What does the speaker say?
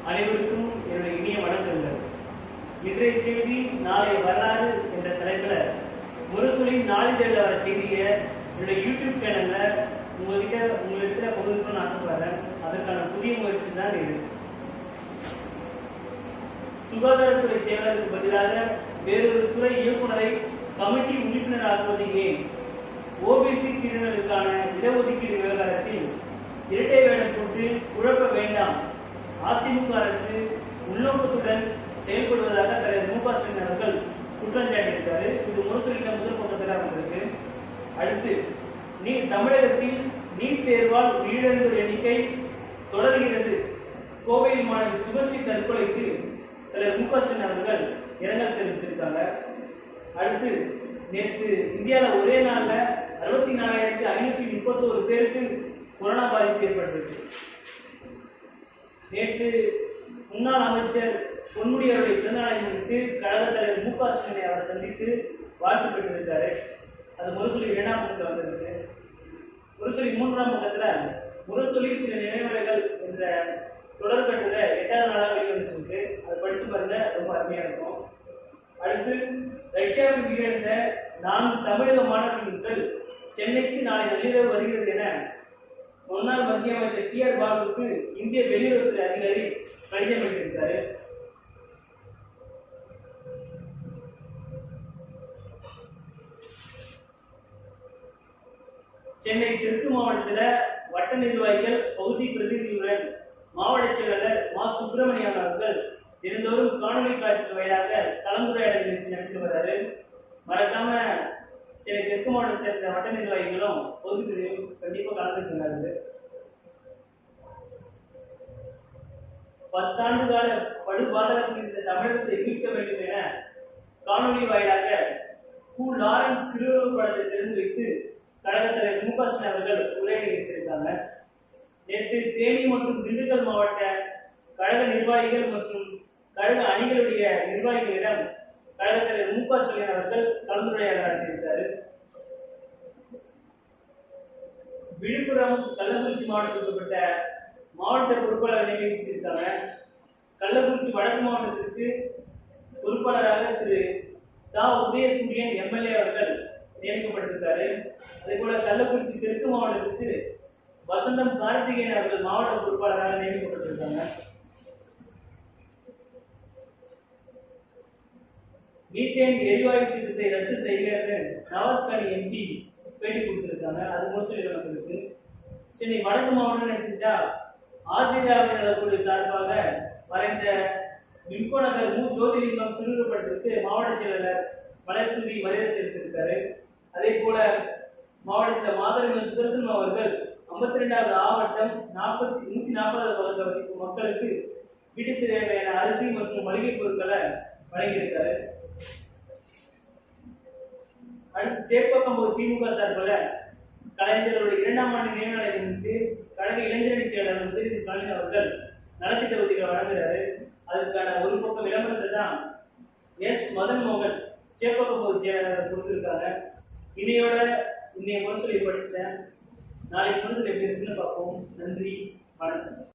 அனைவருக்கும் என்னுடைய இனிய வணக்கங்கள். இன்றைய செய்தி நாளைய வரலாறு என்ற தலைப்பில் முரசொலியின் நாளிதழில் வர செய்தியை என்னுடைய யூடியூப் சேனல்ல உங்கள்கிட்ட பகிர்ந்துக்கணும்னு ஆசைப்படுறேன். அதற்கான புதிய முயற்சி தான் இது. சுகாதாரத்துறை செயலருக்கு பதிலாக வேறொரு துறை இயக்குநரை கமிட்டி உறுப்பினர் ஆக்குவது ஏன்? ஓபிசி பிரிவினருக்கான இடஒதுக்கீடு விவகாரத்தில் இரட்டை வேடம் போட்டு குழப்ப வேண்டாம். அதிமுக அரசு உள்நோக்கத்துடன் செயல்படுவதாக தலைவர் மு க ஸ்டாலின் அவர்கள் குற்றம் சாட்டியிருக்காரு. இது முரசொலியில் முதல் பக்கத்தில் வந்திருக்கு. அடுத்து தமிழகத்தில் நீட் தேர்வால் உயிரிழந்தோர் எண்ணிக்கை தொடர்கிறது. கோவையில் மாணவி சுபஸ்ரீ தற்கொலைக்கு தலைவர் மு க ஸ்டாலின் அவர்கள் இரங்கல் தெரிவிச்சிருக்காங்க. அடுத்து நேற்று இந்தியாவில் ஒரே நாளில் 64,531 பேருக்கு கொரோனா பாதிப்பு ஏற்பட்டிருக்கு. நேற்று முன்னாள் அமைச்சர் பொன்முடி அவருடைய பிறந்தநாளை முன்னிட்டு கழக தலைவர் மு க ஸ்டாலினை அவரை சந்தித்து வாழ்த்து பெற்றிருக்காரு. அது முரசொலி 2ஆம் பக்கத்தில் வந்திருக்கு. முரசொலி 3ஆம் பக்கத்தில் முரசொலி சில நினைவுரைகள் என்ற தொடர் கட்டுரை 8வது நாளாக வெளிவந்துருக்கு. அதை படித்து பாருங்க, ரொம்ப அருமையாக இருக்கும். அடுத்து ரஷ்யாவில் உயிரிழந்த 4 தமிழக மாணவர்கள் சென்னைக்கு நாளை நள்ளிரவு வருகிறது என முன்னாள் மத்திய அமைச்சர் டி ஆர் பாலுவுக்கு இந்திய வெளியுறவுத்துறை அதிகாரி கடிதம் எழுதியிருக்காரு. சென்னை தெற்கு மாவட்டத்தில் வட்ட நிர்வாகிகள் பகுதி பிரதிநிதிகளுடன் மாவட்ட செயலாளர் மா சுப்பிரமணியம் அவர்கள் தினந்தோறும் காணொலி காட்சி வாயிலாக கலந்துரையாடல் நிகழ்ச்சி நடத்தி வர்றாரு. மறக்காம சென்னை தெற்கு மாவட்டத்தை சேர்ந்த வட்ட நிர்வாகிகளும் பொது கண்டிப்பாக கலந்துருக்கிறாரு. 10 ஆண்டு கால படுபாதகத்தில் இருந்த தமிழகத்தை மீட்க வேண்டும் என காணொலி வாயிலாக லாரன்ஸ் திருவுருவப் படத்தை திறந்து வைத்து கழக தலைவர் மு க ஸ்டாலின் அவர்கள் உரை நிகழ்த்தியிருக்காங்க. நேற்று தேனி மற்றும் திண்டுக்கல் மாவட்ட கழக நிர்வாகிகள் மற்றும் கழக அணிகளுடைய நிர்வாகிகளிடம் கழக தலைவர் மு க ஸ்டாலின் அவர்கள் கலந்துரையாடல் நடத்தியிருக்காரு. விழுப்புரம் கள்ளக்குறிச்சி மாவட்டத்துக்கு உட்பட்ட மாவட்ட பொறுப்பாளர் நியமிச்சிருக்காங்க. கள்ளக்குறிச்சி வடக்கு மாவட்டத்திற்கு பொறுப்பாளராக திரு தா உதயசூரியன் எம்எல்ஏ அவர்கள் நியமிக்கப்பட்டிருக்காரு. அதே போல கள்ளக்குறிச்சி தெற்கு மாவட்டத்திற்கு வசந்தம் கார்த்திகேயன் அவர்கள் மாவட்ட பொறுப்பாளராக நியமிக்கப்பட்டிருக்காங்க. மீத்தேன் எரிவாயு திட்டத்தை ரத்து செய்கிறது நவாஸ்கானி எம்பி பேட்டி கொடுத்திருக்காங்க. அது முரசொலியில் வந்திருக்கு. சென்னை வடக்கு மாவட்டம் எடுத்துட்டா ஆதிராவின் நலக்குழு சார்பாக மறைந்த விம்கோ நகர் மு ஜோதிலிங்கம் திருவுருவப்படத்திற்கு மாவட்ட செயலாளர் மலர்தூவி மரியாதை செலுத்தியிருக்காரு. அதே போல மாவட்ட செயலர் மாதவன் சுதர்சன் அவர்கள் 52வது ஆவட்டம் 140வது பகுதி மக்களுக்கு வீட்டுக்கு தேவையான அரிசி மற்றும் மளிகை பொருட்களை வழங்கியிருக்காரு. அடுத்து சேப்பக்கம்பு திமுக சார்பில் கலைஞர்களுடைய 2ஆம் ஆண்டு நினைவு நாளை முன்னிட்டு கழக இளைஞரணி செயலாளர் உதயநிதி ஸ்டாலின் அவர்கள் நலத்திட்ட உதவிகளை வழங்குகிறாரு. அதுக்கான ஒரு பக்கம் விளம்பரத்தை தான் எஸ் மதன் மோகன் சேப்பக்கம்பு செயலாளர் கொடுத்திருக்காங்க. இன்னைய முரசொலியை படிச்சுட்டேன். நாளைக்கு முரசொலி எப்படி இருக்குன்னு பார்ப்போம். நன்றி, வணக்கம்.